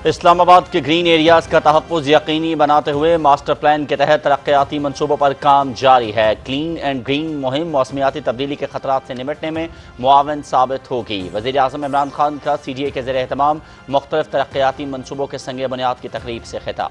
اسلام آباد کے green areas کا تحفظ یقینی بناتے ہوئے ماسٹر پلان کے تحت ترقیاتی منصوبوں پر کام جاری ہے۔ کلین اینڈ گرین مہم موسمیاتی تبدیلی کے خطرات سے نمٹنے میں معاون ثابت ہوگی۔ وزیر اعظم عمران خان کا سی ڈی اے کے زیر اہتمام مختلف ترقیاتی منصوبوں کے سنگ بنیاد کی تقریب سے خطاب۔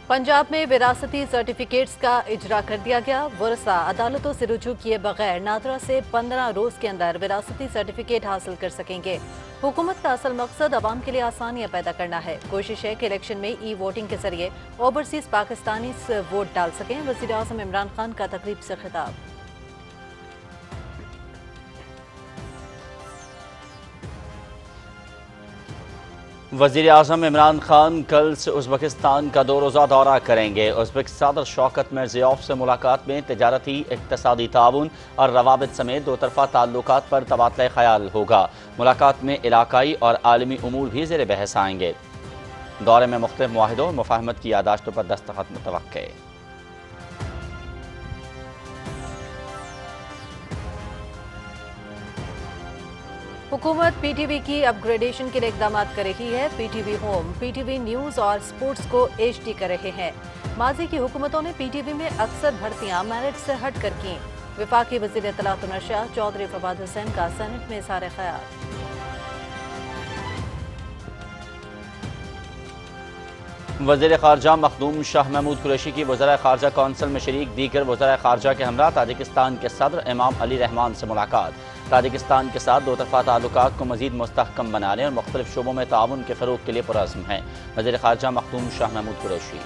پنجاب میں وراثتی سرٹیفکیٹس کا اجرا کر دیا گیا۔ ورثہ عدالتوں سے رجوع کیے بغیر نادرا سے 15 روز کے اندر وراثتی سرٹیفکیٹ حاصل کر سکیں گے۔ حکومت کا اصل مقصد عوام کے لیے آسانیاں پیدا کرنا ہے۔ کوشش ہے کہ الیکشن میں ای ووٹنگ کے ذریعے اوورسیز پاکستانی ووٹ ڈال سکیں۔ وزیر اعظم عمران خان کا تقریب سے خطاب۔ وزیر اعظم عمران خان کل سے ازبکستان کا 2 روزہ دورہ کریں گے۔ ازبک صدر شوکت میرزیوف سے ملاقات میں تجارتی، اقتصادی تعاون اور روابط سمیت 2 طرفہ تعلقات پر تبادلہ خیال ہوگا۔ ملاقات میں علاقائی اور عالمی امور بھی زیر بحث آئیں گے۔ دورے میں مختلف معاہدوں اور مفاہمت کی یادداشتوں پر دستخط متوقع۔ حکومت پی ٹی وی کی اپ گریڈیشن کے لیے اقدامات کر رہی ہے۔ پی ٹی وی ہوم، پی ٹی وی نیوز اور سپورٹس کو ایچ ڈی کر رہے ہیں۔ ماضی کی حکومتوں نے پی ٹی وی میں اکثر بھرتیاں میرٹ سے ہٹ کر کیں۔ وفاقی وزیر اطلاعات و نشریات چودھری فواد حسین کا سینٹ میں اظہار خیال۔ وزیر خارجہ مخدوم شاہ محمود قریشی کی وزرائے خارجہ کونسل میں شریک دیگر وزرائے خارجہ کے ہمراہ تاجکستان کے صدر امام علی رحمان سے ملاقات۔ تاجکستان کے ساتھ 2 طرفہ تعلقات کو مزید مستحکم بنانے اور مختلف شعبوں میں تعاون کے فروغ کے لیے پرعزم ہیں۔ وزیر خارجہ مخدوم شاہ محمود قریشی۔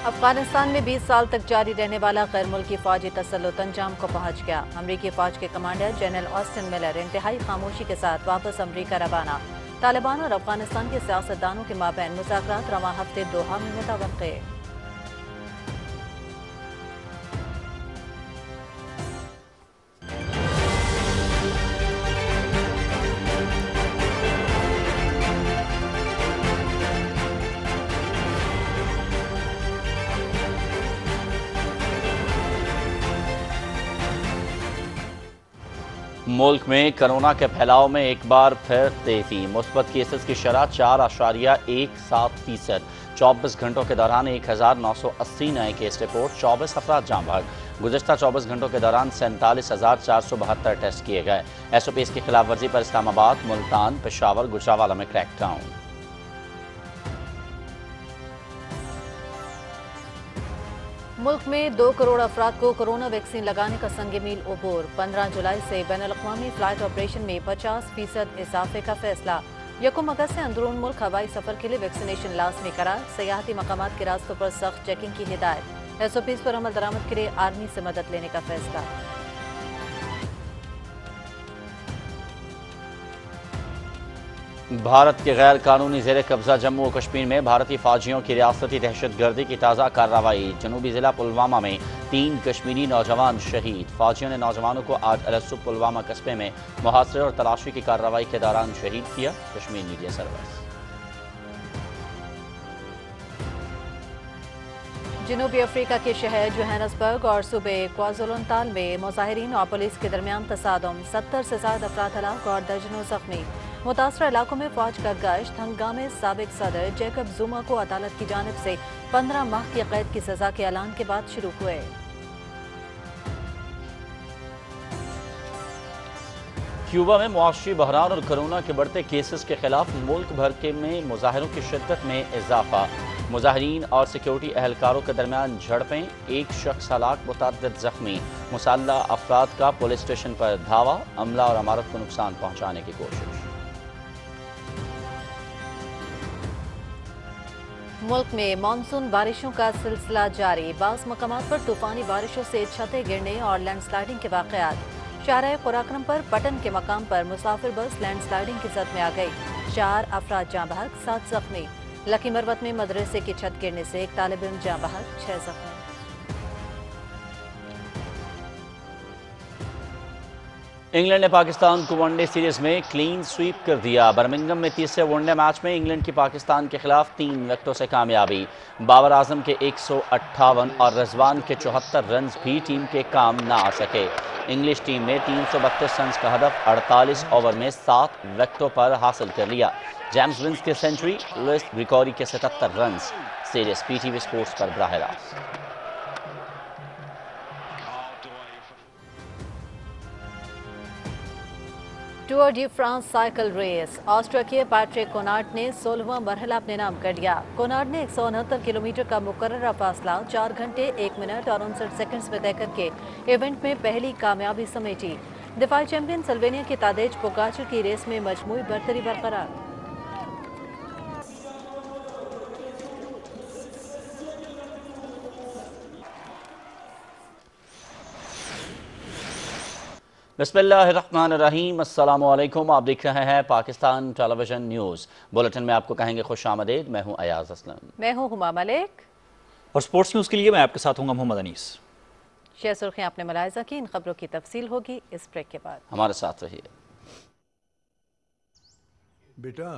افغانستان میں 20 سال تک جاری رہنے والا غیر ملکی فوجی تسلط انجام کو پہنچ گیا۔ امریکی فوج کے کمانڈر جنرل آسٹن ملر انتہائی خاموشی کے ساتھ واپس امریکہ روانہ۔ طالبان اور افغانستان کے سیاستدانوں کے مابین مذاکرات رواں ہفتے دوحہ میں متوقع۔ ملک میں کرونا کے پھیلاؤ میں ایک بار پھر تیزی۔ مثبت کیسز کی شرح 4.17%۔ 24 گھنٹوں کے دوران 1980 نئے کیس رپورٹ، 24 افراد جاں بحق۔ گزشتہ 24 گھنٹوں کے دوران 47,472 ٹیسٹ کیے گئے۔ ایس او پیز کی خلاف ورزی پر اسلام آباد، ملتان، پشاور، گجرانوالہ میں کریک ڈاؤن۔ ملک میں 2 کروڑ افراد کو کورونا ویکسین لگانے کا سنگ میل عبور۔ 15 جولائی سے بین الاقوامی فلائٹ آپریشن میں 50% اضافے کا فیصلہ۔ 1 اگست سے اندرون ملک ہوائی سفر کے لیے ویکسینیشن لازمی قرار۔ سیاحتی مقامات کے راستوں پر سخت چیکنگ کی ہدایت۔ ایس او پیز پر عمل درآمد کے لیے آرمی سے مدد لینے کا فیصلہ۔ بھارت کے غیر قانونی زیر قبضہ جموں و کشمیر میں بھارتی فوجیوں کی ریاستی دہشت گردی کی تازہ کارروائی۔ جنوبی ضلع پلوامہ میں 3 کشمیری نوجوان شہید۔ فوجیوں نے نوجوانوں کو آج الصبح پلوامہ قصبے میں محاصرے اور تلاشی کی کارروائی کے دوران شہید کیا۔ Kashmir media service. جنوبی افریقہ کے شہر جوہانسبرگ اور صوبے کوازولو ناتال میں مظاہرین اور پولیس کے درمیان تصادم، 70 سے زائد افراد ہلاک اور درجنوں زخمی۔ متاثرہ علاقوں میں فوج کا گشت۔ ہنگامے سابق صدر جیکب زوما کو عدالت کی جانب سے 15 ماہ کی قید کی سزا کے اعلان کے بعد شروع ہوئے۔ کیوبا میں معاشی بحران اور کورونا کے بڑھتے کیسز کے خلاف ملک بھر میں مظاہروں کی شدت میں اضافہ۔ مظاہرین اور سیکیورٹی اہلکاروں کے درمیان جھڑپیں، 1 شخص ہلاک، متعدد زخمی۔ مسلح افراد کا پولیس اسٹیشن پر دھاوا، عملہ اور عمارت کو نقصان پہنچانے کی کوشش۔ ملک میں مانسون بارشوں کا سلسلہ جاری۔ بعض مقامات پر طوفانی بارشوں سے چھتیں گرنے اور لینڈ سلائیڈنگ کے واقعات۔ شاہراہ قراقرم پر پٹن کے مقام پر مسافر بس لینڈ سلائیڈنگ کی زد میں آ گئی۔ 4 افراد جاں بحق، 7 زخمی۔ لکی مروت میں مدرسے کی چھت گرنے سے 1 طالب علم جاں بحق، 6 زخمی۔ انگلینڈ نے پاکستان کو ون ڈے سیریز میں کلین سویپ کر دیا۔ برمنگھم میں تیسرے ون ڈے میچ میں انگلینڈ کی پاکستان کے خلاف 3 وکٹوں سے کامیابی۔ بابر اعظم کے 158 اور رضوان کے 74 رنز بھی ٹیم کے کام نہ آ سکے۔ انگلش ٹیم نے 332 رنز کا ہدف 48 اوور میں 7 وکٹوں پر حاصل کر لیا۔ جیمز ونس کی سنچری، لوئس گریگوری کے 77 runs. Series P T V sports پر براہ راست۔ Tour de France cycle race Austria کے پیٹرک کونارڈ نے 16واں مرحلہ اپنے نام کر لیا۔ کونارڈ نے 169 کلومیٹر کا مقررہ فاصلہ 4 گھنٹے 1 منٹ اور 59 سیکنڈز میں طے کر کے ایونٹ میں پہلی کامیابی سمیٹی۔ دفاعی چیمپئن سلوینیا کی تادیج پوگاچر کی ریس میں مجموعی برتری برقرار۔ بسم اللہ الرحمن الرحیم، السلام علیکم۔ آپ دیکھ رہے ہیں پاکستان ٹیلی ویژن نیوز۔ بلیٹن میں آپ کو کہیں گے خوش آمدید۔ میں ہوں ایاز اسلم۔ میں ہوں ہما ملک اور سپورٹس نیوز کے لیے میں آپ کے ساتھ ہوں گا محمد انیس۔ شیئر سرخیاں آپ نے ملاحظہ کی، ان خبروں کی تفصیل ہوگی اس بریک کے بعد۔ ہمارے ساتھ رہیے۔ بیٹا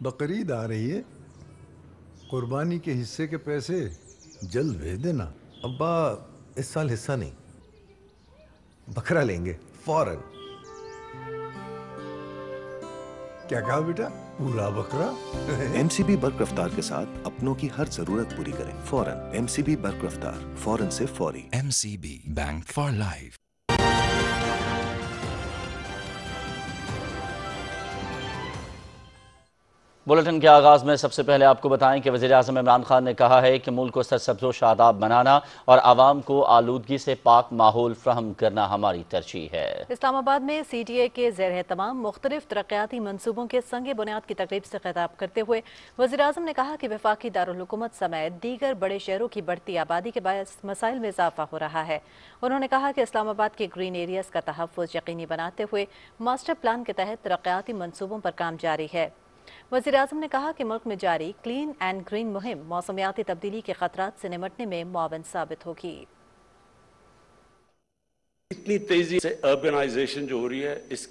بقرعید آ رہی ہے، قربانی کے حصے کے پیسے جلد بھیج دینا۔ ابا اس سال حصہ نہیں، بکرا لیں گے فوراً۔ کیا کہا بیٹا؟ پورا بکرا؟ ایم سی بی برق رفتار کے ساتھ اپنوں کی ہر ضرورت پوری کریں فوراً۔ ایم سی بی برق رفتار، فوراً سے فوری۔ M C B bank for life. Bulletin کے آغاز میں سب سے پہلے آپ کو بتائیں کہ وزیر اعظم عمران خان نے کہا ہے کہ ملک کو سرسبز و شاداب بنانا اور عوام کو آلودگی سے پاک ماحول فراہم کرنا ہماری ترجیح ہے۔ اسلام آباد میں سی ٹی اے کے زیر اہتمام مختلف ترقیاتی منصوبوں کے سنگ بنیاد کی تقریب سے خطاب کرتے ہوئے وزیر اعظم نے کہا کہ وفاقی دارالحکومت سمیت دیگر بڑے شہروں کی بڑھتی آبادی کے باعث مسائل میں اضافہ ہو رہا ہے۔ انہوں نے کہا کہ اسلام آباد کے گرین ایریاز کا تحفظ یقینی بناتے ہوئے ماسٹر پلان کے تحت ترقیاتی منصوبوں پر کام جاری ہے۔ وزیر اعظم نے کہا کہ ملک میں جاری کلین اینڈ گرین مہم موسمیاتی تبدیلی کے خطرات سے نمٹنے میں معاون ثابت ہوگی۔ اتنی تیزی سے اربنائزیشن جو ہو رہی ہے اس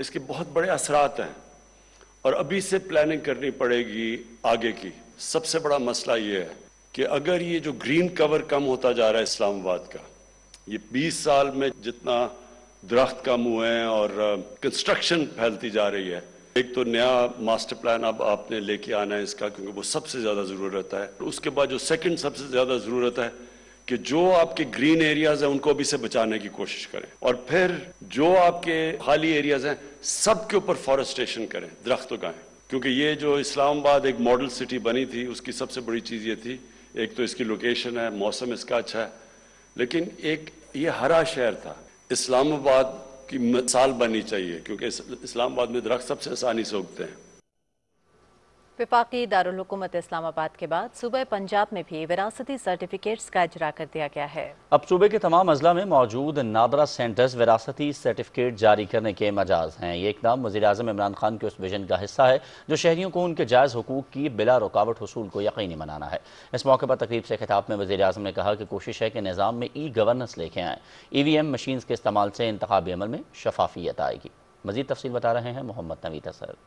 کے بہت بڑے اثرات ہیں اور ابھی سے پلاننگ کرنی پڑے گی آگے کی۔ سب سے بڑا مسئلہ یہ ہے کہ اگر یہ جو گرین کور کم ہوتا جا رہا ہے اسلام آباد کا، یہ 20 سال میں جتنا درخت کم ہوئے ہیں اور کنسٹرکشن پھیلتی جا رہی ہے، ایک تو نیا ماسٹر پلان اب آپ نے لے کے آنا ہے اس کا، کیونکہ وہ سب سے زیادہ ضرورت ہے۔ اس کے بعد جو سیکنڈ سب سے زیادہ ضرورت ہے کہ جو آپ کے گرین ایریاز ہیں ان کو بھی سے بچانے کی کوشش کریں، اور پھر جو آپ کے خالی ایریاز ہیں سب کے اوپر فارسٹریشن کریں، درخت اگائیں، کیونکہ یہ جو اسلام آباد ایک ماڈل سٹی بنی تھی اس کی سب سے بڑی چیز یہ تھی، ایک تو اس کی لوکیشن ہے، موسم اس کا اچھا ہے، لیکن ایک یہ ہرا شہر تھا۔ اسلام آباد کی مثال بننی چاہیے کیونکہ اسلام آباد میں درخت سب سے آسانی سے اگتے ہیں۔ وفاقی دارالحکومت اسلام آباد کے بعد صوبہ پنجاب میں بھی وراثتی سرٹیفکیٹس کا اجرا کر دیا گیا ہے۔ اب صوبے کے تمام اضلاع میں موجود نادرا سینٹرز وراثتی سرٹیفکیٹ جاری کرنے کے مجاز ہیں۔ یہ اقدام وزیر اعظم عمران خان کے اس ویژن کا حصہ ہے جو شہریوں کو ان کے جائز حقوق کی بلا رکاوٹ حصول کو یقینی بنانا ہے۔ اس موقع پر تقریب سے خطاب میں وزیر اعظم نے کہا کہ کوشش ہے کہ نظام میں ای گورننس لے کے آئیں۔ ای وی ایم مشینز کے استعمال سے انتخابی عمل میں شفافیت آئے گی۔ مزید تفصیل بتا رہے ہیں محمد نوید اثر۔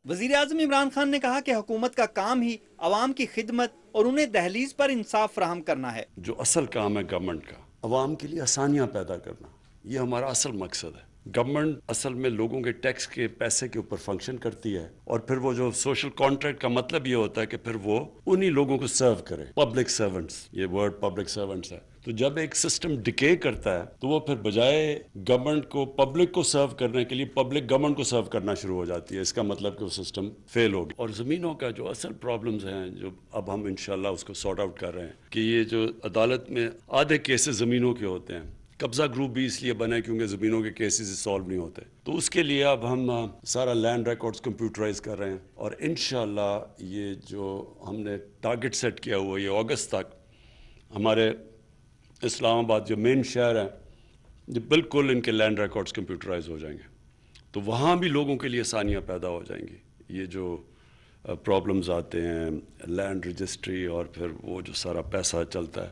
وزیر اعظم عمران خان نے کہا کہ حکومت کا کام ہی عوام کی خدمت اور انہیں دہلیز پر انصاف فراہم کرنا ہے۔ جو اصل کام ہے گورنمنٹ کا، عوام کے لیے آسانیاں پیدا کرنا، یہ ہمارا اصل مقصد ہے۔ گورنمنٹ اصل میں لوگوں کے ٹیکس کے پیسے کے اوپر فنکشن کرتی ہے، اور پھر وہ جو سوشل کانٹریکٹ کا مطلب یہ ہوتا ہے کہ پھر وہ انہی لوگوں کو سرو کرے، پبلک سرونٹس، یہ ورڈ پبلک سرونٹس ہے۔ تو جب ایک سسٹم ڈکے کرتا ہے تو وہ پھر بجائے گورنمنٹ کو پبلک کو سرو کرنے کے لیے پبلک گورنمنٹ کو سرو کرنا شروع ہو جاتی ہے۔ اس کا مطلب کہ وہ سسٹم فیل ہو گیا۔ اور زمینوں کا جو اصل پرابلمز ہیں جو اب ہم انشاءاللہ اس کو سارٹ آؤٹ کر رہے ہیں کہ یہ جو عدالت میں آدھے کیسز زمینوں کے ہوتے ہیں، قبضہ گروپ بھی اس لیے بنا کیونکہ زمینوں کے کیسز سالو نہیں ہوتے، تو اس کے لیے اب ہم سارا لینڈ ریکارڈز کمپیوٹرائز کر رہے ہیں، اور انشاءاللہ یہ جو ہم نے ٹارگٹ سیٹ کیا ہوا ہے یہ اگست تک ہمارے اسلام آباد جو مین شہر ہے یہ بالکل ان کے لینڈ ریکارڈز کمپیوٹرائز ہو جائیں گے، تو وہاں بھی لوگوں کے لیے آسانیاں پیدا ہو جائیں گی۔ یہ جو پرابلمز آتے ہیں لینڈ رجسٹری اور پھر وہ جو سارا پیسہ چلتا ہے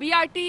BRT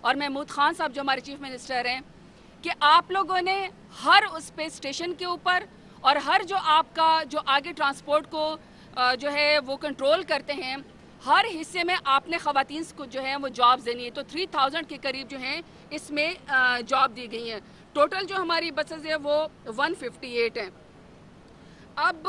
اور محمود خان صاحب جو ہمارے چیف منسٹر ہیں کہ آپ لوگوں نے ہر اس پہ اسٹیشن کے اوپر اور ہر جو آپ کا جو آگے ٹرانسپورٹ کو جو ہے وہ کنٹرول کرتے ہیں ہر حصے میں آپ نے خواتین کو جو ہے وہ جابز دینی ہے. تو 3000 کے قریب جو ہیں اس میں جاب دی گئی ہیں. ٹوٹل جو ہماری بسز ہے وہ 158 ہیں. اب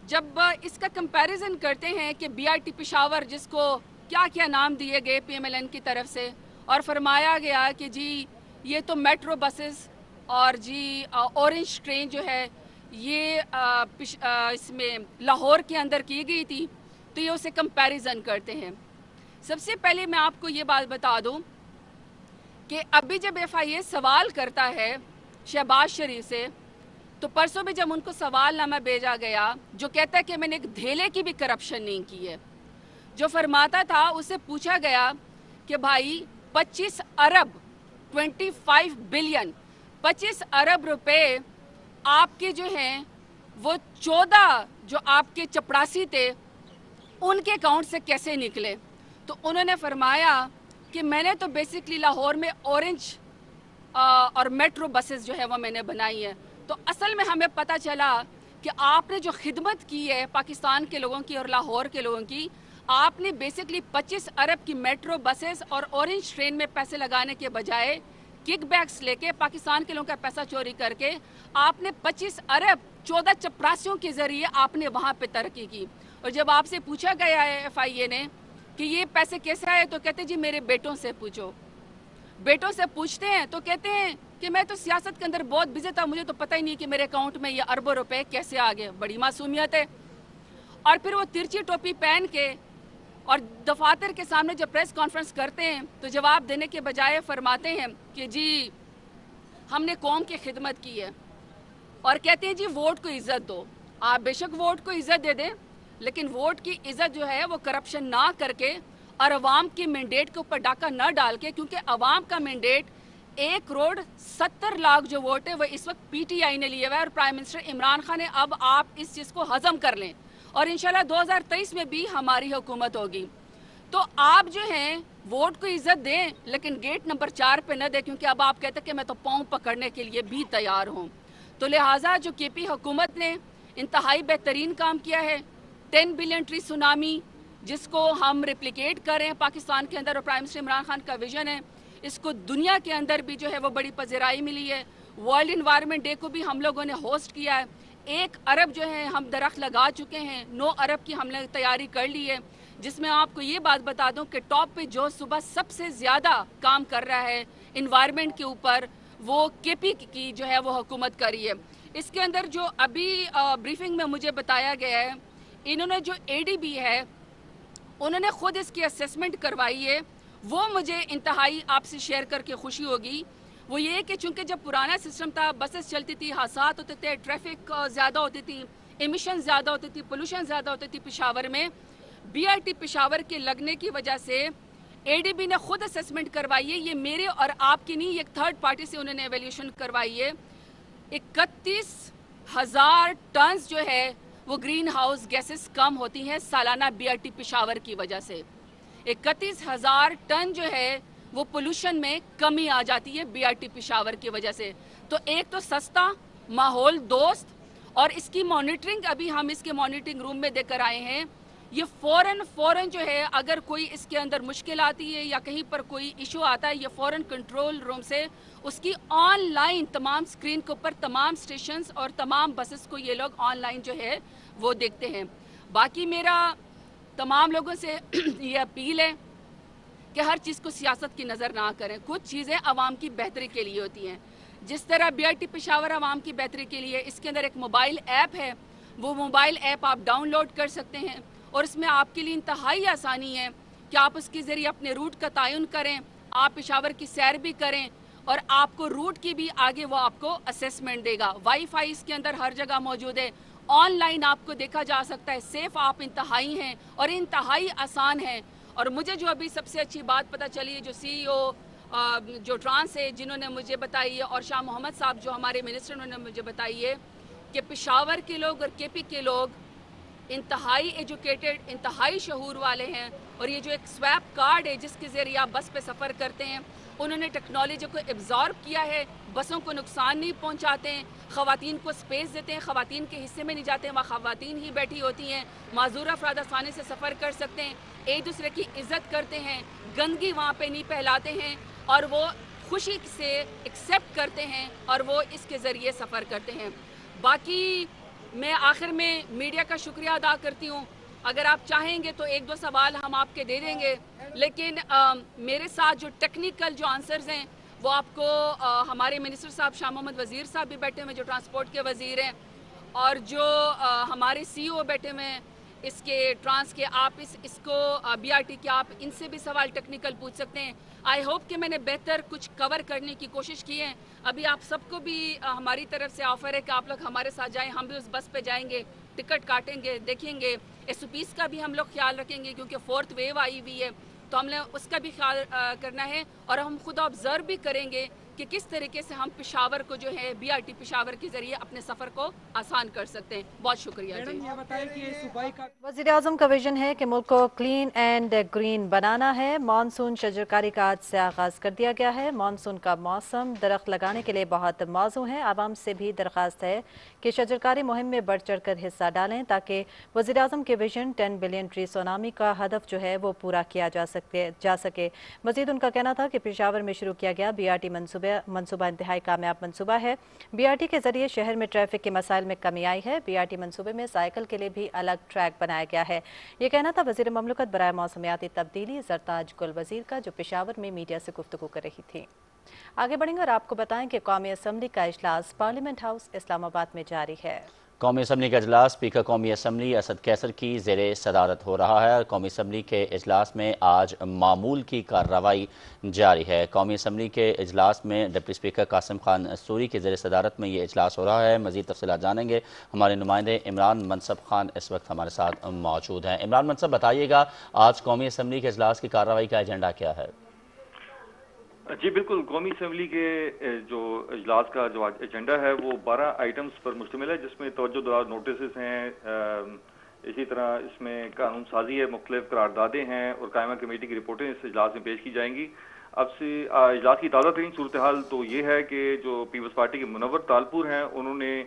جب اس کا کمپیریزن کرتے ہیں کہ BRT پشاور جس کو کیا کیا نام دیے گئے PMLN کی طرف سے اور فرمایا گیا کہ جی یہ تو میٹرو بسز اور جی اورنج ٹرین جو ہے یہ اس میں لاہور کے اندر کی گئی تھی, تو یہ اسے کمپیریزن کرتے ہیں. سب سے پہلے میں آپ کو یہ بات بتا دوں کہ ابھی جب FIA سوال کرتا ہے شہباز شریف سے, تو پرسوں بھی جب ان کو سوال نامہ بھیجا گیا جو کہتا ہے کہ میں نے ایک دھیلے کی بھی کرپشن نہیں کی ہے, جو فرماتا تھا اسے پوچھا گیا کہ بھائی 25 ارب 25 بلین 25 ارب روپے آپ کے جو ہیں وہ 14 جو آپ کے چپڑاسی تھے ان کے اکاؤنٹ سے کیسے نکلے. تو انہوں نے فرمایا کہ میں نے تو بیسکلی لاہور میں اورنج اور میٹرو بسز جو ہے وہ میں نے بنائی ہے. تو اصل میں ہمیں پتہ چلا کہ آپ نے جو خدمت کی ہے پاکستان کے لوگوں کی اور لاہور کے لوگوں کی, آپ نے بیسکلی 25 ارب کی میٹرو بسز اور اورنج ٹرین میں پیسے لگانے کے بجائے کک بیکس لے کے پاکستان کے لوگوں کا پیسہ چوری کر کے آپ نے 25 ارب 14 چپراسیوں کے ذریعے آپ نے وہاں پہ ترقی کی. اور جب آپ سے پوچھا گیا ہے FIA نے کہ یہ پیسے کیسے آئے, تو کہتے جی میرے بیٹوں سے پوچھو. بیٹوں سے پوچھتے ہیں تو کہتے ہیں کہ میں تو سیاست کے اندر بہت بزی تھا, مجھے تو پتہ ہی نہیں کہ میرے اکاؤنٹ میں یہ اربوں روپے کیسے آ گئے. بڑی معصومیت ہے. اور پھر وہ ترچی ٹوپی پہن کے اور دفاتر کے سامنے جب پریس کانفرنس کرتے ہیں تو جواب دینے کے بجائے فرماتے ہیں کہ جی ہم نے قوم کی خدمت کی ہے, اور کہتے ہیں جی ووٹ کو عزت دو. آپ بے شک ووٹ کو عزت دے دیں, لیکن ووٹ کی عزت جو ہے وہ کرپشن نہ کر کے اور عوام کی مینڈیٹ کے اوپر ڈاکہ نہ ڈال کے, کیونکہ عوام کا مینڈیٹ 1,70,00,000 جو ووٹ ہے وہ اس وقت PTI نے لیے ہوا ہے, اور پرائم منسٹر عمران خان نے اب آپ اس چیز کو ہضم کر لیں اور انشاءاللہ 2023 میں بھی ہماری حکومت ہوگی. تو آپ جو ہیں ووٹ کو عزت دیں لیکن گیٹ نمبر 4 پہ نہ دیں, کیونکہ اب آپ کہتے ہیں کہ میں تو پاؤں پکڑنے کے لیے بھی تیار ہوں. تو لہٰذا جو KP حکومت نے انتہائی بہترین کام کیا ہے, 10 بلین ٹری سونامی جس کو ہم ریپلیکیٹ کر رہے ہیں پاکستان کے اندر, اور پرائم منسٹر عمران خان کا ویژن ہے, اس کو دنیا کے اندر بھی جو ہے وہ بڑی پذیرائی ملی ہے. ورلڈ انوائرمنٹ ڈے کو بھی ہم لوگوں نے ہوسٹ کیا ہے. 1 ارب جو ہے ہم درخت لگا چکے ہیں, 9 ارب کی ہم نے تیاری کر لی ہے, جس میں آپ کو یہ بات بتا دوں کہ ٹاپ پہ جو صبح سب سے زیادہ کام کر رہا ہے انوائرمنٹ کے اوپر وہ KP کی جو ہے وہ حکومت کری ہے. اس کے اندر جو ابھی بریفنگ میں مجھے بتایا گیا ہے, انہوں نے جو ADB ہے انہوں نے خود اس کی اسیسمنٹ کروائی ہے, وہ مجھے انتہائی آپ سے شیئر کر کے خوشی ہوگی. وہ یہ کہ چونکہ جب پرانا سسٹم تھا, بسز چلتی تھی, حادثات ہوتے تھے, ٹریفک زیادہ ہوتی تھی, ایمیشن زیادہ ہوتی تھی, پولوشن زیادہ ہوتی تھی پشاور میں, BRT پشاور کے لگنے کی وجہ سے ADB نے خود اسیسمنٹ کروائی ہے. یہ میرے اور آپ کی نہیں, ایک تھرڈ پارٹی سے انہوں نے ایویلیوشن کروائی ہے. 31,000 ٹنز جو ہے وہ گرین ہاؤس گیسز کم ہوتی ہیں سالانہ BRT پشاور کی وجہ سے. 31,000 ٹن جو ہے وہ پولوشن میں کمی آ جاتی ہے BRT پشاور کی وجہ سے. تو ایک تو سستا, ماحول دوست, اور اس کی مانیٹرنگ ابھی ہم اس کے مانیٹرنگ روم میں دے کر آئے ہیں. یہ فوراً جو ہے اگر کوئی اس کے اندر مشکل آتی ہے یا کہیں پر کوئی ایشو آتا ہے, یہ فوراً کنٹرول روم سے اس کی آن لائن تمام سکرین کے اوپر تمام سٹیشنز اور تمام بسز کو یہ لوگ آن لائن جو ہے وہ دیکھتے ہیں. باقی میرا تمام لوگوں سے یہ اپیل ہے کہ ہر چیز کو سیاست کی نظر نہ کریں. کچھ چیزیں عوام کی بہتری کے لیے ہوتی ہیں. جس طرح BRT پشاور عوام کی بہتری کے لیے, اس کے اندر ایک موبائل ایپ ہے, وہ موبائل ایپ آپ ڈاؤن لوڈ کر سکتے ہیں, اور اس میں آپ کے لیے انتہائی آسانی ہے کہ آپ اس کے ذریعے اپنے روٹ کا تعین کریں, آپ پشاور کی سیر بھی کریں, اور آپ کو روٹ کی بھی آگے وہ آپ کو اسیسمنٹ دے گا. وائی فائی اس کے اندر ہر جگہ موجود ہے, آن لائن آپ کو دیکھا جا سکتا ہے. سیف آپ انتہائی ہیں اور انتہائی آسان ہیں. اور مجھے جو ابھی سب سے اچھی بات پتہ چلی ہے, جو CEO جو ٹرانس ہے جنہوں نے مجھے بتائی ہے, اور شاہ محمد صاحب جو ہمارے منسٹر انہوں نے مجھے بتائی ہے کہ پشاور کے لوگ اور KP کے لوگ انتہائی ایجوکیٹڈ, انتہائی شعور والے ہیں, اور یہ جو ایک سویپ کارڈ ہے جس کے ذریعے آپ بس پہ سفر کرتے ہیں، انہوں نے ٹیکنالوجی کو ایبزارب کیا ہے، بسوں کو نقصان نہیں پہنچاتے ہیں، خواتین کو سپیس دیتے ہیں، خواتین کے حصے میں نہیں جاتے ہیں، وہاں خواتین ہی بیٹھی ہوتی ہیں، معذور افراد آسانی سے سفر کر سکتے ہیں، ایک دوسرے کی عزت کرتے ہیں، گندگی وہاں پہ نہیں پھیلاتے ہیں، اور وہ خوشی سے ایکسیپٹ کرتے ہیں اور وہ اس کے ذریعے سفر کرتے ہیں۔ باقی میں آخر میں میڈیا کا شکریہ ادا کرتی ہوں، اگر آپ چاہیں گے تو ایک دو سوال ہم آپ کے دے دیں گے، لیکن میرے ساتھ جو ٹیکنیکل جو آنسرز ہیں وہ آپ کو ہمارے منسٹر صاحب شاہ محمد وزیر صاحب بھی بیٹھے ہوئے جو ٹرانسپورٹ کے وزیر ہیں، اور جو ہمارے سی او بیٹھے ہوئے ہیں اس کے ٹرانس کے، آپ اس کو بی آر ٹی کے، آپ ان سے بھی سوال ٹیکنیکل پوچھ سکتے ہیں۔ آئی ہوپ کہ میں نے بہتر کچھ کور کرنے کی کوشش کی ہے۔ ابھی آپ سب کو بھی ہماری طرف سے آفر ہے کہ آپ لوگ ہمارے ساتھ جائیں، ہم بھی اس بس پہ جائیں گے، ٹکٹ کاٹیں گے، دیکھیں گے، ایس او پیز کا بھی ہم لوگ خیال رکھیں گے کیونکہ 4th ویو آئی ہوئی ہے تو ہم نے اس کا بھی خیال کرنا ہے، اور ہم خود آبزرو بھی کریں گے کہ کس طریقے سے ہم پشاور کو جو ہے بی آر ٹی پشاور کے ذریعے اپنے سفر کو آسان کر سکتے ہیں۔ بہت شکریہ جی۔ وزیر اعظم کا ویژن ہے کہ ملک کو کلین اینڈ گرین بنانا ہے۔ مانسون شجرکاری کا آج سے آغاز کر دیا گیا ہے۔ مانسون کا موسم درخت لگانے کے لیے بہت موزوں ہے۔ عوام سے بھی درخواست ہے کہ شجرکاری مہم میں بڑھ چڑھ کر حصہ ڈالیں تاکہ وزیر اعظم کے ویژن 10 بلین ٹری سونامی کا ہدف جو ہے وہ پورا کیا جا سکے۔ مزید ان کا کہنا تھا کہ پشاور میں شروع کیا گیا بی آر ٹی منصوبہ انتہائی کامیاب منصوبہ ہے۔ بی آر ٹی کے ذریعے شہر میں ٹریفک کے مسائل میں کمی آئی ہے۔ بی آر ٹی منصوبے میں سائیکل کے لیے بھی الگ ٹریک بنایا گیا ہے۔ یہ کہنا تھا وزیر مملکت برائے موسمیاتی تبدیلی زرتاج گل وزیر کا، جو پشاور میں میڈیا سے گفتگو کر رہی تھی۔ آگے بڑھیں گے اور آپ کو بتائیں کہ قومی اسمبلی کا اجلاس پارلیمنٹ ہاؤس اسلام آباد میں جاری ہے۔ قومی اسمبلی کا اجلاس اسپیکر قومی اسمبلی اسد کیسر کی زیر صدارت ہو رہا ہے۔ قومی اسمبلی کے اجلاس میں آج معمول کی کارروائی جاری ہے۔ قومی اسمبلی کے اجلاس میں deputy speaker Qasim Khan sorry کی زیر صدارت میں یہ اجلاس ہو رہا ہے۔ مزید تفصیلات جانیں گے، ہمارے نمائندے عمران منصب خان اس وقت ہمارے ساتھ موجود ہیں۔ عمران منصب، بتائیے گا آج قومی اسمبلی کے اجلاس کی کارروائی کا ایجنڈا کیا ہے؟ جی بالکل، قومی اسمبلی کے جو اجلاس کا جو ایجنڈا ہے وہ 12 آئٹمز پر مشتمل ہے، جس میں توجہ دراز نوٹسز ہیں، اسی طرح اس میں قانون سازی ہے، مختلف قراردادیں ہیں اور قائمہ کمیٹی کی رپورٹیں اس اجلاس میں پیش کی جائیں گی۔ اب سے اجلاس کی تازہ ترین صورتحال تو یہ ہے کہ جو پیپلز پارٹی کے منور تالپور ہیں انہوں نے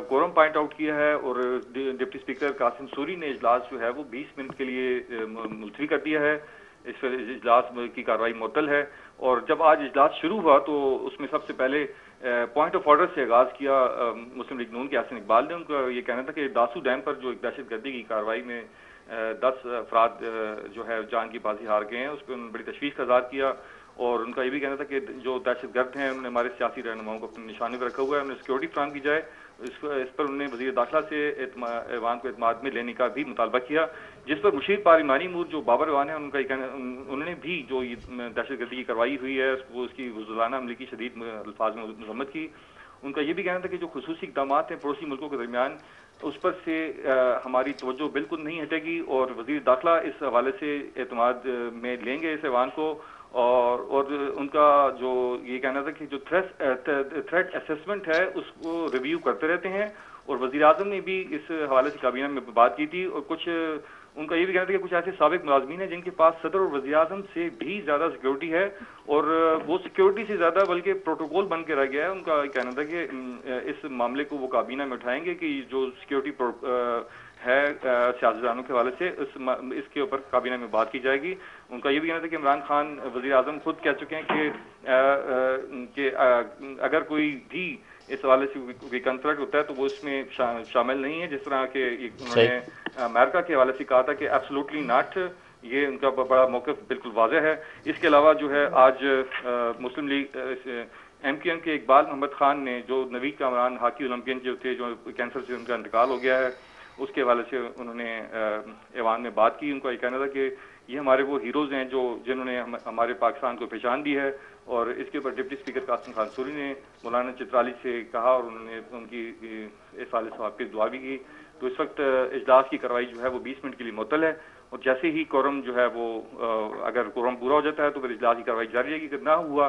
کورم پوائنٹ آؤٹ کیا ہے، اور ڈپٹی اسپیکر قاسم سوری نے اجلاس جو ہے وہ 20 منٹ کے لیے ملتوی کر دیا ہے۔ اس اجلاس کی کارروائی معطل ہے، اور جب آج اجلاس شروع ہوا تو اس میں سب سے پہلے پوائنٹ آف آرڈر سے آغاز کیا مسلم لیگ نون کے حسن اقبال نے۔ ان کا یہ کہنا تھا کہ داسو ڈیم پر جو ایک دہشت گردی کی کارروائی میں 10 افراد جو ہے جان کی بازی ہار گئے ہیں، اس پہ انہوں نے بڑی تشویش کا اظہار کیا، اور ان کا یہ بھی کہنا تھا کہ جو دہشت گرد ہیں انہوں نے ہمارے سیاسی رہنماؤں کو اپنے نشانے پر رکھا ہوا ہے، انہیں سیکورٹی فراہم کی جائے۔ اس پر انہوں نے وزیر داخلہ سے ایوان کو اعتماد میں لینے کا بھی مطالبہ کیا، جس پر مشیر پارلیمانی امور جو بابر ایوان ہے انہوں نے بھی جو یہ دہشت گردی کی کارروائی ہوئی ہے اس کی غزلانہ عملے کی شدید الفاظ میں مذمت کی۔ ان کا یہ بھی کہنا تھا کہ جو خصوصی اقدامات ہیں پڑوسی ملکوں کے درمیان، اس پر سے ہماری توجہ بالکل نہیں ہٹے گی، اور وزیر داخلہ اس حوالے سے اعتماد میں لیں گے اس ایوان کو۔ اور ان کا جو یہ کہنا تھا کہ جو تھریٹ اسیسمنٹ ہے اس کو ریویو کرتے رہتے ہیں، اور وزیر اعظم نے بھی اس حوالے سے کابینہ میں بات کی تھی، اور کچھ ان کا یہ بھی کہنا تھا کہ کچھ ایسے سابق ملازمین ہیں جن کے پاس صدر اور وزیر اعظم سے بھی زیادہ سیکیورٹی ہے، اور وہ سیکیورٹی سے زیادہ بلکہ پروٹوکول بن کے رہ گیا ہے۔ ان کا کہنا تھا کہ اس معاملے کو وہ کابینہ میں اٹھائیں گے کہ جو سیکیورٹی ہے سیاستدانوں کے حوالے سے اس کے اوپر کابینہ میں بات کی جائے گی۔ ان کا یہ بھی کہنا تھا کہ عمران خان وزیر اعظم خود کہہ چکے ہیں کہ اگر کوئی بھی اس حوالے سے کوئی کنسلٹ ہوتا ہے تو وہ اس میں شامل نہیں ہے، جس طرح کہ انہوں نے امریکہ کے حوالے سے کہا تھا کہ ایبسولوٹلی ناٹ، یہ ان کا بڑا موقف بالکل واضح ہے۔ اس کے علاوہ جو ہے آج مسلم لیگ ایم کیو ایم کے اقبال محمد خان نے جو نوید کامران ہاکی اولمپئن جو تھے، جو کینسر سے ان کا انتقال ہو گیا ہے، اس کے حوالے سے انہوں نے ایوان میں بات کی۔ ان کا یہ کہنا تھا کہ یہ ہمارے وہ ہیروز ہیں جنہوں نے ہمارے پاکستان کو پہچان دی ہے، اور اس کے اوپر deputy speaker Qasim Khan sorry نے مولانا چترالی سے کہا، اور انہوں نے ان کی اس سال ثواب کی دعا بھی کی۔ تو اس وقت اجلاس کی کارروائی جو ہے وہ 20 منٹ کے لیے معطل ہے، اور جیسے ہی کورم جو ہے وہ اگر کورم پورا ہو جاتا ہے تو پھر اجلاس کی کارروائی جاری رہے گی، اگر نہ ہوا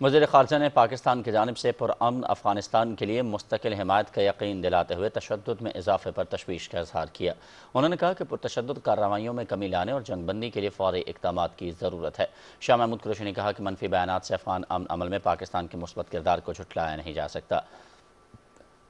وزیر خارجہ نے پاکستان کی جانب سے پرامن افغانستان کے لیے مستقل حمایت کا یقین دلاتے ہوئے تشدد میں اضافے پر تشویش کا اظہار کیا۔ انہوں نے کہا کہ پرتشدد کارروائیوں میں کمی لانے اور جنگ بندی کے لیے فوری اقدامات کی ضرورت ہے۔ شاہ محمود قریشی نے کہا کہ منفی بیانات سے افغان امن عمل میں پاکستان کے مثبت کردار کو جھٹلایا نہیں جا سکتا۔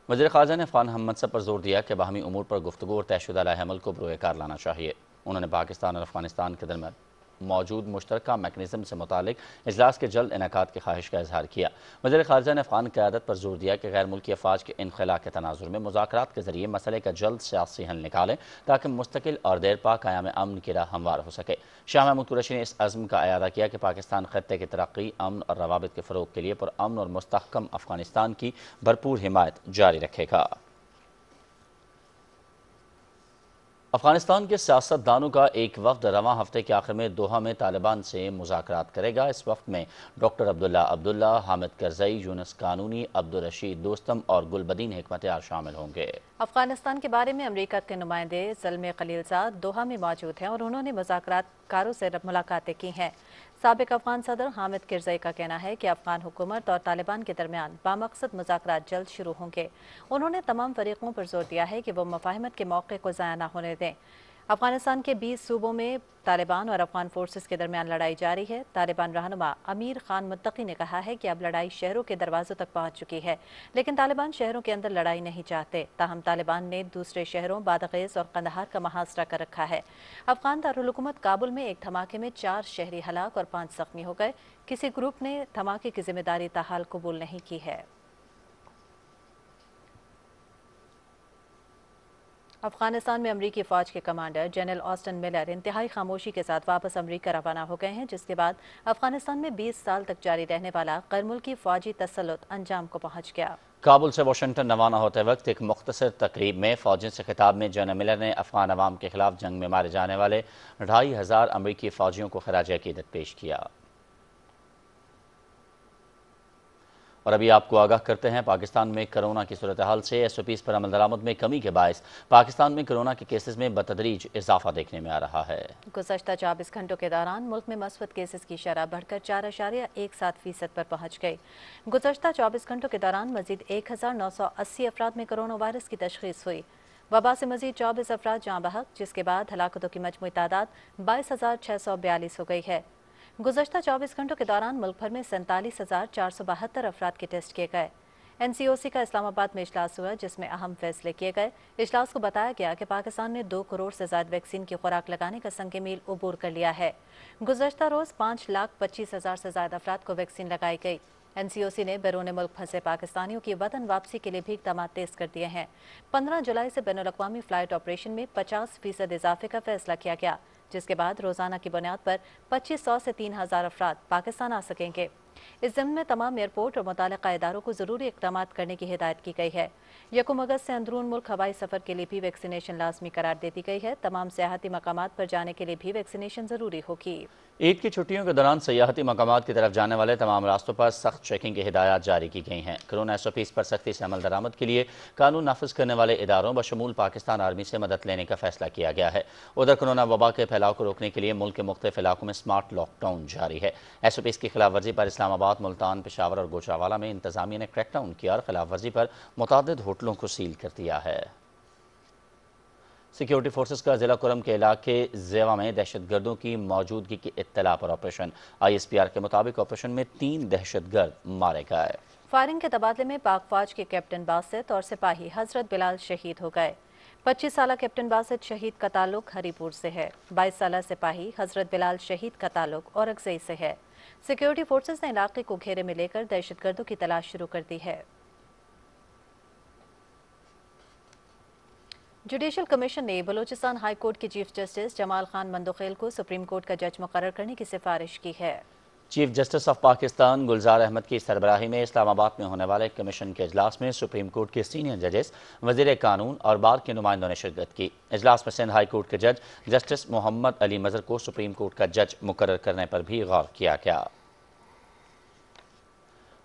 وزیر خارجہ نے افغان ہم منصب پر زور دیا کہ باہمی امور پر گفتگو اور طے شدہ لائحہ عمل کو بروئے کار لانا چاہیے۔ انہوں نے پاکستان اور افغانستان کے درمیان موجود مشترکہ میکنزم سے متعلق اجلاس کے جلد انعقاد کی خواہش کا اظہار کیا۔ وزیر خارجہ نے افغان قیادت پر زور دیا کہ غیر ملکی افواج کے انخلا کے تناظر میں مذاکرات کے ذریعے مسئلے کا جلد سیاسی حل نکالیں تاکہ مستقل اور دیرپا قیام امن کی راہ ہموار ہو سکے۔ شاہ محمود قریشی نے اس عزم کا اعادہ کیا کہ پاکستان خطے کی ترقی، امن اور روابط کے فروغ کے لیے پرامن اور مستحکم افغانستان کی بھرپور حمایت جاری رکھے گا۔ افغانستان کے سیاست دانوں کا ایک وفد رواں ہفتے کے آخر میں دوحہ میں طالبان سے مذاکرات کرے گا۔ اس وفد میں ڈاکٹر عبداللہ، حامد کرزئی، یونس قانونی، عبدالرشید دوستم اور گلبدین حکمتیار شامل ہوں گے۔ افغانستان کے بارے میں امریکہ کے نمائندے زلمے خلیلزاد دوحہ میں موجود ہیں اور انہوں نے مذاکرات کاروں سے ملاقاتیں کی ہیں۔ سابق افغان صدر حامد کرزئی کا کہنا ہے کہ افغان حکومت اور طالبان کے درمیان بامقصد مذاکرات جلد شروع ہوں گے۔ انہوں نے تمام فریقوں پر زور دیا ہے کہ وہ مفاہمت کے موقع کو ضائع نہ ہونے دیں۔ افغانستان کے 20 صوبوں میں طالبان اور افغان فورسز کے درمیان لڑائی جاری ہے۔ طالبان رہنما امیر خان متقی نے کہا ہے کہ اب لڑائی شہروں کے دروازوں تک پہنچ چکی ہے، لیکن طالبان شہروں کے اندر لڑائی نہیں چاہتے۔ تاہم طالبان نے دوسرے شہروں بادغیس اور قندھار کا محاصرہ کر رکھا ہے۔ افغان دارالحکومت کابل میں ایک دھماکے میں 4 شہری ہلاک اور 5 زخمی ہو گئے۔ کسی گروپ نے دھماکے کی ذمہ داری تاحال قبول نہیں کی ہے۔ افغانستان میں امریکی فوج کے کمانڈر جنرل آسٹن ملر انتہائی خاموشی کے ساتھ واپس امریکہ روانہ ہو گئے ہیں، جس کے بعد افغانستان میں 20 سال تک جاری رہنے والا غیر ملکی فوجی تسلط انجام کو پہنچ گیا۔ کابل سے واشنگٹن روانہ ہوتے وقت ایک مختصر تقریب میں فوجیوں سے خطاب میں جنرل ملر نے افغان عوام کے خلاف جنگ میں مارے جانے والے 2500 امریکی فوجیوں کو خراج عقیدت پیش کیا۔ اور ابھی آپ کو آگاہ کرتے ہیں پاکستان میں کرونا کی صورتحال سے۔ SOPs پر عمل درآمد میں کمی کے باعث پاکستان میں کرونا کے کیسز میں بتدریج اضافہ دیکھنے میں آ رہا ہے۔ گزشتہ 24 گھنٹوں کے دوران ملک میں مثبت کیسز کی شرح بڑھ کر 4.17% پر پہنچ گئی۔ گزشتہ 24 گھنٹوں کے دوران مزید 1980 افراد میں کرونا وائرس کی تشخیص ہوئی۔ وبا سے مزید 24 افراد جاں بحق، جس کے بعد ہلاکتوں کی مجموعی تعداد 22,642 ہو گئی ہے۔ گزشتہ 24 گھنٹوں کے دوران ملک بھر میں 47,472 افراد کے ٹیسٹ کیے گئے۔ NCOC کا اسلام آباد میں اجلاس ہوا، جس میں اہم فیصلے کیے گئے۔ اجلاس کو بتایا گیا کہ پاکستان نے 2 کروڑ سے زائد ویکسین کی خوراک لگانے کا سنگ میل عبور کر لیا ہے۔ گزشتہ روز 5,25,000 سے زائد افراد کو ویکسین لگائی گئی۔ NCOC نے بیرون ملک پھنسے پاکستانیوں کی وطن واپسی کے لیے بھی اقدامات تیز کر دیے ہیں۔ 15 جولائی سے بین الاقوامی فلائٹ آپریشن میں 50% اضافے کا فیصلہ کیا گیا، جس کے بعد روزانہ کی بنیاد پر 2500 سے 3000 افراد پاکستان آ سکیں گے۔ اس ضمن میں تمام ایئرپورٹ اور متعلقہ اداروں کو ضروری اقدامات کرنے کی ہدایت کی گئی ہے۔ 1 اگست سے اندرون ملک ہوائی سفر کے لیے بھی ویکسینیشن لازمی قرار دے دی گئی ہے۔ تمام سیاحتی مقامات پر جانے کے لیے بھی ویکسینیشن ضروری ہوگی۔ عید کی چھٹیوں کے دوران سیاحتی مقامات کی طرف جانے والے تمام راستوں پر سخت چیکنگ کی ہدایات جاری کی گئی ہیں۔ کرونا SOPs پر سختی سے عمل درآمد کے لیے قانون نافذ کرنے والے اداروں بشمول پاکستان آرمی سے مدد لینے کا فیصلہ کیا گیا ہے۔ ادھر کرونا وبا کے پھیلاؤ کو روکنے کے لیے ملک کے مختلف علاقوں میں سمارٹ لاک ڈاؤن جاری ہے۔ SOPs کی خلاف ورزی پر اسلام آباد، ملتان، پشاور اور گوجرانوالہ میں انتظامیہ نے کریک ڈاؤن کیا اور خلاف ورزی پر متعدد ہوٹلوں کو سیل کر دیا ہے۔ سیکیورٹی فورسز کا ضلع کرم کے علاقے زیوا میں دہشت گردوں کی موجودگی کی اطلاع پر آپریشن۔ ISPR کے مطابق آپریشن میں 3 دہشت گرد مارے گئے۔ فائرنگ کے تبادلے میں پاک فوج کے کیپٹن باسط اور سپاہی حضرت بلال شہید ہو گئے۔ 25 سالہ کیپٹن باسط شہید کا تعلق ہری پور سے ہے۔ 22 سالہ سپاہی حضرت بلال شہید کا تعلق اورکزئی سے ہے۔ سیکیورٹی فورسز نے علاقے کو گھیرے میں لے کر دہشت گردوں کی تلاش شروع کر دی ہے۔ جوڈیشل کمیشن نے بلوچستان ہائی کورٹ کے چیف جسٹس جمال خان مندوخیل کو سپریم کورٹ کا جج مقرر کرنے کی سفارش کی ہے۔ Chief justice of Pakistan Gulzar Ahmed کی سربراہی میں اسلام آباد میں ہونے والے کمیشن کے اجلاس میں سپریم کورٹ کے سینئر ججز، وزیر قانون اور بار کے نمائندوں نے شرکت کی۔ اجلاس میں سندھ ہائی کورٹ کے جج جسٹس محمد علی مظہر کو سپریم کورٹ کا جج مقرر کرنے پر بھی غور کیا گیا۔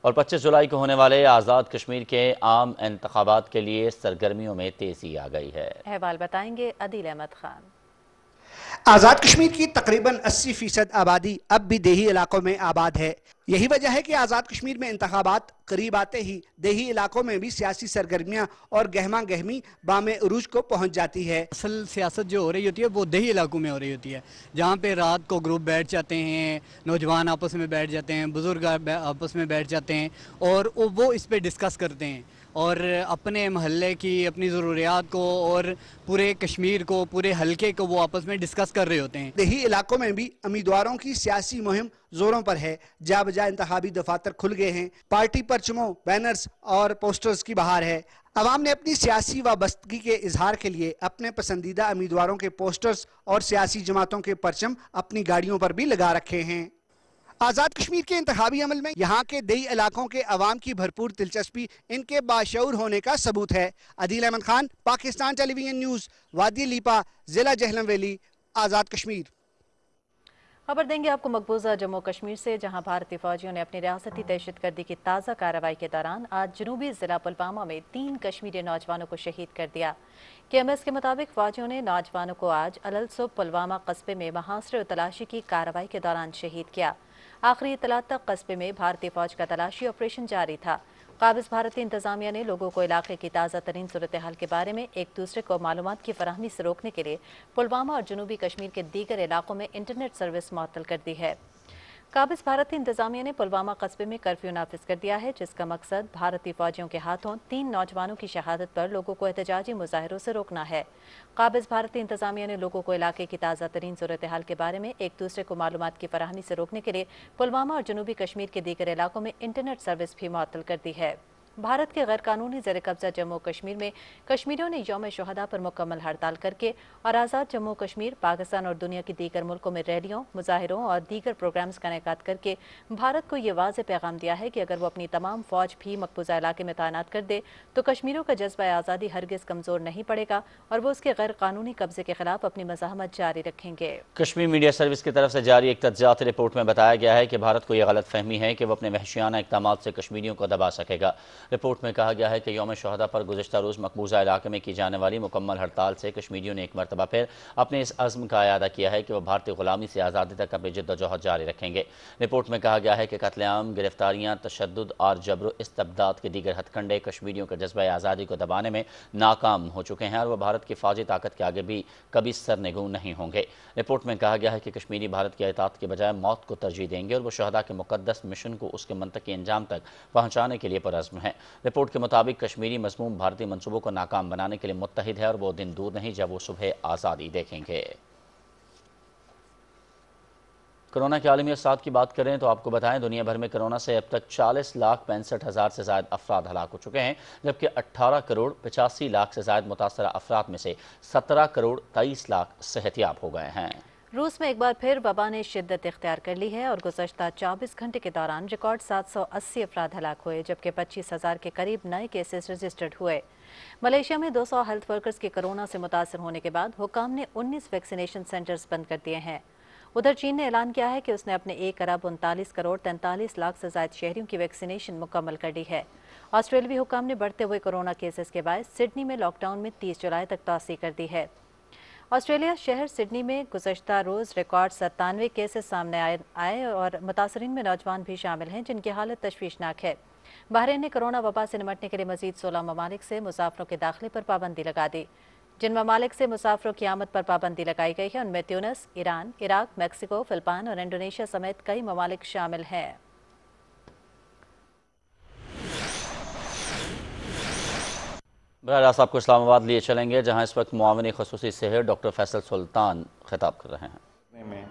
اور 25 جولائی کو ہونے والے آزاد کشمیر کے عام انتخابات کے لیے سرگرمیوں میں تیزی آ گئی ہے۔ احوال بتائیں گے عدیل احمد خان۔ آزاد کشمیر کی تقریباً 80% آبادی اب بھی دیہی علاقوں میں آباد ہے. یہی وجہ ہے کہ آزاد کشمیر میں انتخابات قریب آتے ہی دیہی علاقوں میں بھی سیاسی سرگرمیاں اور گہما گہمی بام عروج کو پہنچ جاتی ہے. اصل سیاست جو ہو رہی ہوتی ہے وہ دیہی علاقوں میں ہو رہی ہوتی ہے، جہاں پہ رات کو گروپ بیٹھ جاتے ہیں، نوجوان آپس میں بیٹھ جاتے ہیں، بزرگ آپس میں بیٹھ جاتے ہیں اور وہ اس پہ ڈسکس کرتے ہیں اور اپنے محلے کی اپنی ضروریات کو اور پورے کشمیر کو، پورے حلقے کو وہ آپس میں ڈسکس کر رہے ہوتے ہیں. دیہی علاقوں میں بھی امیدواروں کی سیاسی مہم زوروں پر ہے. جا بجا انتخابی دفاتر کھل گئے ہیں، پارٹی پرچموں، بینرز اور پوسٹرز کی بہار ہے. عوام نے اپنی سیاسی وابستگی کے اظہار کے لیے اپنے پسندیدہ امیدواروں کے پوسٹرز اور سیاسی جماعتوں کے پرچم اپنی گاڑیوں پر بھی لگا رکھے ہیں. آزاد کشمیر کے انتخابی عمل میں یہاں کے دیہی علاقوں کے عوام کی بھرپور دلچسپی ان کے باشعور ہونے کا ثبوت ہے. عدیل احمد خان، پاکستان ٹیلی ویژن نیوز، وادی لیپا، ضلع جہلم ویلی، آزاد کشمیر. خبر دیں گے آپ کو مقبوضہ جموں کشمیر سے، جہاں بھارتی فوجیوں نے اپنی ریاستی دہشت گردی کی تازہ کارروائی کے دوران آج جنوبی ضلع پلوامہ میں 3 کشمیری نوجوانوں کو شہید کر دیا. KMS کے مطابق فوجیوں نے نوجوانوں کو آج الصبح پلوامہ قصبے میں محاصرے اور تلاشی کی کارروائی کے دوران شہید کیا. آخری اطلاعات تک قصبے میں بھارتی فوج کا تلاشی آپریشن جاری تھا. قابض بھارتی انتظامیہ نے لوگوں کو علاقے کی تازہ ترین صورتحال کے بارے میں ایک دوسرے کو معلومات کی فراہمی سے روکنے کے لیے پلوامہ اور جنوبی کشمیر کے دیگر علاقوں میں انٹرنیٹ سروس معطل کر دی ہے. قابض بھارتی انتظامیہ نے پلوامہ قصبے میں کرفیو نافذ کر دیا ہے، جس کا مقصد بھارتی فوجیوں کے ہاتھوں 3 نوجوانوں کی شہادت پر لوگوں کو احتجاجی مظاہروں سے روکنا ہے. قابض بھارتی انتظامیہ نے لوگوں کو علاقے کی تازہ ترین صورتحال کے بارے میں ایک دوسرے کو معلومات کی فراہمی سے روکنے کے لیے پلوامہ اور جنوبی کشمیر کے دیگر علاقوں میں انٹرنیٹ سروس بھی معطل کر دی ہے. بھارت کے غیر قانونی زیر قبضہ جموں کشمیر میں کشمیریوں نے یوم شہداء پر مکمل ہڑتال کر کے اور آزاد جموں کشمیر، پاکستان اور دنیا کے دیگر ملکوں میں ریلیوں، مظاہروں اور دیگر پروگرامز کا انعقاد کر کے بھارت کو یہ واضح پیغام دیا ہے کہ اگر وہ اپنی تمام فوج بھی مقبوضہ علاقے میں تعینات کر دے تو کشمیریوں کا جذبہ آزادی ہرگز کمزور نہیں پڑے گا اور وہ اس کے غیر قانونی قبضے کے خلاف اپنی مزاحمت جاری رکھیں گے. کشمیر میڈیا سروس کی طرف سے جاری ایک تجزیاتی رپورٹ میں بتایا گیا ہے کہ بھارت کو یہ غلط فہمی ہے کہ وہ اپنے وحشیانہ اقدامات سے کشمیریوں کو دبا سکے گا. رپورٹ میں کہا گیا ہے کہ یوم شہداء پر گزشتہ روز مقبوضہ علاقے میں کی جانے والی مکمل ہڑتال سے کشمیریوں نے ایک مرتبہ پھر اپنے اس عزم کا اعادہ کیا ہے کہ وہ بھارتی غلامی سے آزادی تک اپنی جد و جہد جاری رکھیں گے. رپورٹ میں کہا گیا ہے کہ قتل عام، گرفتاریاں، تشدد اور جبر و استبداد کے دیگر ہتھ کنڈے کشمیریوں کے جذبہ آزادی کو دبانے میں ناکام ہو چکے ہیں اور وہ بھارت کی فوجی طاقت کے آگے بھی کبھی سرنگوں نہیں ہوں گے. رپورٹ میں کہا گیا ہے کہ کشمیری بھارت کی اطاعت کے بجائے موت کو ترجیح دیں گے اور وہ شہداء کے مقدس مشن کو اس کے منطقی انجام تک پہنچانے کے لیے پرعزم ہیں. رپورٹ کے مطابق کشمیری مضموم بھارتی منصوبوں کو ناکام بنانے کے لیے متحد ہے اور وہ دن دور نہیں جب وہ صبح آزادی دیکھیں گے. کرونا کے عالمی اثرات کی بات کریں تو آپ کو بتائیں دنیا بھر میں کرونا سے اب تک 40,65,000 سے زائد افراد ہلاک ہو چکے ہیں، جبکہ 18 کروڑ 85 لاکھ سے زائد متاثرہ افراد میں سے 17 کروڑ 23 لاکھ صحت یاب ہو گئے ہیں. روس میں ایک بار پھر وبا نے شدت اختیار کر لی ہے اور گزشتہ 24 گھنٹے کے دوران ریکارڈ 780 افراد ہلاک ہوئے، جبکہ 25,000 کے قریب نئے کیسز رجسٹرڈ ہوئے. ملیشیا میں 200 ہیلتھ ورکرز کے کرونا سے متاثر ہونے کے بعد حکام نے 19 ویکسینیشن سینٹرز بند کر دیے ہیں. ادھر چین نے اعلان کیا ہے کہ اس نے اپنے 1 ارب 39 کروڑ 43 لاکھ سے زائد شہریوں کی ویکسینیشن مکمل کر لی ہے. آسٹریلوی حکام نے بڑھتے ہوئے کرونا کیسز کے باعث سڈنی میں لاک ڈاؤن میں 30 جولائی تک توسیع کر دی ہے. آسٹریلیا شہر سڈنی میں گزشتہ روز ریکارڈ 97 کیسز سامنے آئے اور متاثرین میں نوجوان بھی شامل ہیں جن کی حالت تشویشناک ہے. بحرین نے کرونا وبا سے نمٹنے کے لیے مزید 16 ممالک سے مسافروں کے داخلے پر پابندی لگا دی. جن ممالک سے مسافروں کی آمد پر پابندی لگائی گئی ہے ان میں تیونس، ایران، عراق، میکسیکو، فلپائن اور انڈونیشیا سمیت کئی ممالک شامل ہیں. براہ راست آپ کو اسلام آباد لیے چلیں گے جہاں اس وقت معاون خصوصی صحت ڈاکٹر فیصل سلطان خطاب کر رہے ہیں.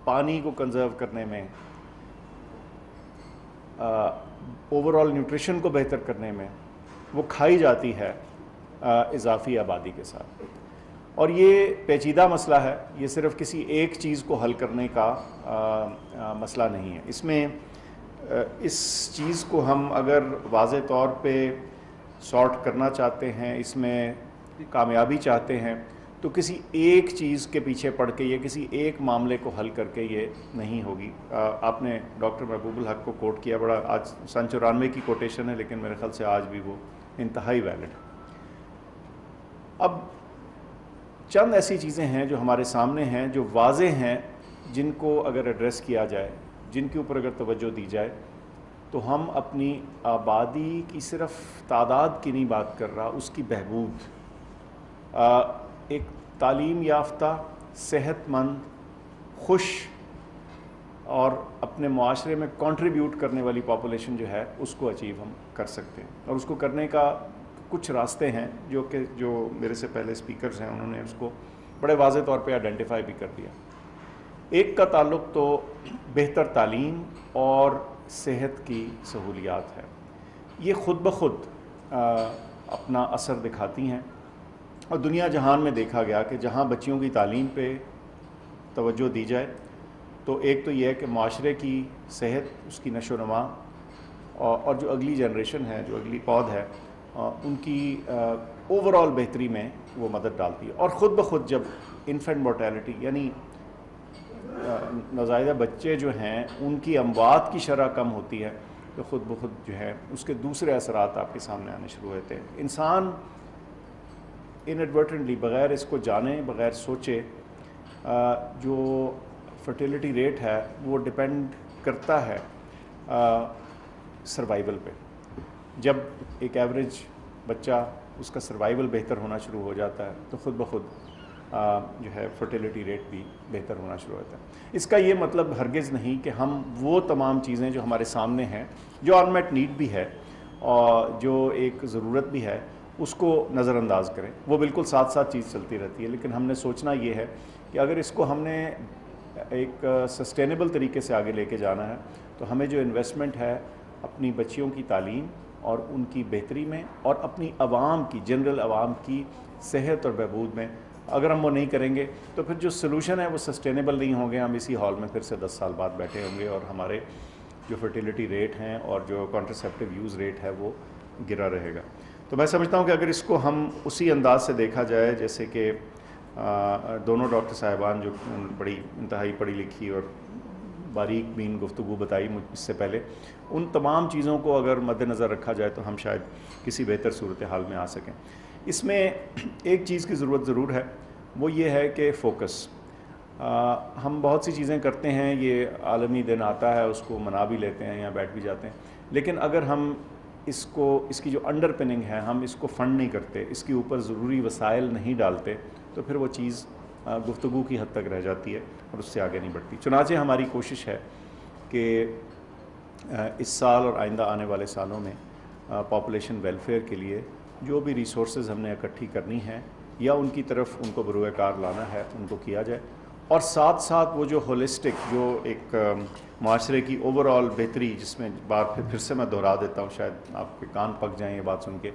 پانی کو کنزرو کرنے میں، اوور آل نیوٹریشن کو بہتر کرنے میں وہ کھائی جاتی ہے اضافی آبادی کے ساتھ. اور یہ پیچیدہ مسئلہ ہے، یہ صرف کسی ایک چیز کو حل کرنے کا مسئلہ نہیں ہے. اس میں اس چیز کو ہم اگر واضح طور پہ سارٹ کرنا چاہتے ہیں، اس میں کامیابی چاہتے ہیں، تو کسی ایک چیز کے پیچھے پڑ کے یا کسی ایک معاملے کو حل کر کے یہ نہیں ہوگی. آپ نے ڈاکٹر محبوب الحق کو کوٹ کیا، بڑا آج سن 94 کی کوٹیشن ہے لیکن میرے خیال سے آج بھی وہ انتہائی ویلڈ ہے. اب چند ایسی چیزیں ہیں جو ہمارے سامنے ہیں جو واضح ہیں، جن کو اگر ایڈریس کیا جائے، جن کے اوپر اگر توجہ دی جائے تو ہم اپنی آبادی کی صرف تعداد کی نہیں بات کر رہا، اس کی بہبود، ایک تعلیم یافتہ، صحت مند، خوش اور اپنے معاشرے میں کنٹریبیوٹ کرنے والی پاپولیشن جو ہے اس کو اچیو ہم کر سکتے ہیں. اور اس کو کرنے کا کچھ راستے ہیں جو میرے سے پہلے اسپیکرز ہیں انہوں نے اس کو بڑے واضح طور پہ آئیڈینٹیفائی بھی کر دیا. ایک کا تعلق تو بہتر تعلیم اور صحت کی سہولیات ہے. یہ خود بخود اپنا اثر دکھاتی ہیں اور دنیا جہان میں دیکھا گیا کہ جہاں بچیوں کی تعلیم پہ توجہ دی جائے تو ایک تو یہ ہے کہ معاشرے کی صحت، اس کی نشو و نما اور جو اگلی جنریشن ہے، جو اگلی پود ہے، ان کی اوور آل بہتری میں وہ مدد ڈالتی ہے. اور خود بخود جب انفینٹ مورٹیلٹی یعنی نوزائیدہ بچے جو ہیں ان کی اموات کی شرح کم ہوتی ہے تو خود بخود جو ہے اس کے دوسرے اثرات آپ کے سامنے آنے شروع ہوتے ہیں. انسان انیڈورٹنٹلی، بغیر اس کو جانے، بغیر سوچے، جو فرٹیلیٹی ریٹ ہے وہ ڈپینڈ کرتا ہے سروائیول پہ. جب ایک ایوریج بچہ اس کا سروائیول بہتر ہونا شروع ہو جاتا ہے تو خود بخود جو ہے فرٹیلیٹی ریٹ بھی بہتر ہونا شروع ہوتا ہے. اس کا یہ مطلب ہرگز نہیں کہ ہم وہ تمام چیزیں جو ہمارے سامنے ہیں، جو انمیٹ نیڈ بھی ہے اور جو ایک ضرورت بھی ہے، اس کو نظر انداز کریں. وہ بالکل ساتھ ساتھ چیز چلتی رہتی ہے، لیکن ہم نے سوچنا یہ ہے کہ اگر اس کو ہم نے ایک سسٹینیبل طریقے سے آگے لے کے جانا ہے تو ہمیں جو انویسٹمنٹ ہے اپنی بچیوں کی تعلیم اور ان کی بہتری میں اور اپنی عوام کی، جنرل عوام کی صحت اور بہبود میں، اگر ہم وہ نہیں کریں گے تو پھر جو سلوشن ہے وہ سسٹینیبل نہیں ہوں گے. ہم اسی ہال میں پھر سے 10 سال بعد بیٹھے ہوں گے اور ہمارے جو فرٹیلیٹی ریٹ ہیں اور جو کانٹرسیپٹیو یوز ریٹ ہے وہ گرا رہے گا. تو میں سمجھتا ہوں کہ اگر اس کو ہم اسی انداز سے دیکھا جائے جیسے کہ دونوں ڈاکٹر صاحبان جو بڑی انتہائی پڑھی لکھی اور باریک بین گفتگو بتائی اس سے پہلے، ان تمام چیزوں کو اگر مد نظر رکھا جائے تو ہم شاید کسی بہتر صورتحال میں آ سکیں. اس میں ایک چیز کی ضرورت ضرور ہے، وہ یہ ہے کہ فوکس. ہم بہت سی چیزیں کرتے ہیں، یہ عالمی دن آتا ہے اس کو منا بھی لیتے ہیں یا بیٹھ بھی جاتے ہیں، لیکن اگر ہم اس کی جو انڈر پننگ ہے ہم اس کو فنڈ نہیں کرتے، اس کے اوپر ضروری وسائل نہیں ڈالتے تو پھر وہ چیز گفتگو کی حد تک رہ جاتی ہے اور اس سے آگے نہیں بڑھتی. چنانچہ ہماری کوشش ہے کہ اس سال اور آئندہ آنے والے سالوں میں پاپولیشن ویلفیئر کے لیے جو بھی ریسورسز ہم نے اکٹھی کرنی ہے یا ان کی طرف ان کو بروئے کار لانا ہے ان کو کیا جائے، اور ساتھ ساتھ وہ جو ہولسٹک، جو ایک معاشرے کی اوور آل بہتری، جس میں بات پھر سے میں دہرا دیتا ہوں، شاید آپ کے کان پک جائیں یہ بات سن کے،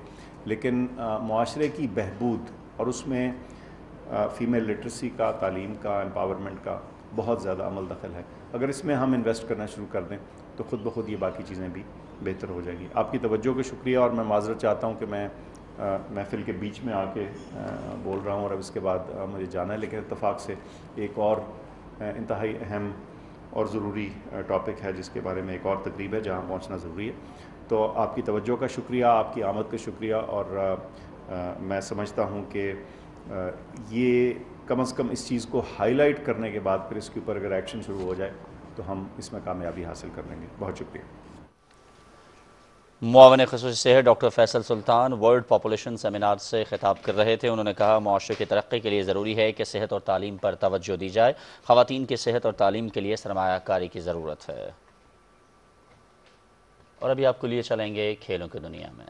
لیکن معاشرے کی بہبود اور اس میں فیمیل لٹریسی کا، تعلیم کا، امپاورمنٹ کا بہت زیادہ عمل دخل ہے. اگر اس میں ہم انویسٹ کرنا شروع کر دیں تو خود بخود یہ باقی چیزیں بھی بہتر ہو جائیں گی. آپ کی توجہ کا شکریہ، اور میں معذرت چاہتا ہوں کہ میں محفل کے بیچ میں آ کے بول رہا ہوں اور اب اس کے بعد مجھے جانا ہے، لیکن اتفاق سے ایک اور انتہائی اہم اور ضروری ٹاپک ہے جس کے بارے میں ایک اور تقریب ہے جہاں پہنچنا ضروری ہے. تو آپ کی توجہ کا شکریہ، آپ کی آمد کا شکریہ، اور میں سمجھتا ہوں کہ یہ کم از کم اس چیز کو ہائی لائٹ کرنے کے بعد پھر اس کے اوپر اگر ایکشن شروع ہو جائے تو ہم اس میں کامیابی حاصل کر لیں گے. بہت شکریہ. معاون خصوصی صحت ڈاکٹر فیصل سلطان ورلڈ پاپولیشن سیمینار سے خطاب کر رہے تھے. انہوں نے کہا معاشرے کی ترقی کے لیے ضروری ہے کہ صحت اور تعلیم پر توجہ دی جائے. خواتین کی صحت اور تعلیم کے لیے سرمایہ کاری کی ضرورت ہے. اور ابھی آپ کو لیے چلیں گے کھیلوں کی دنیا میں.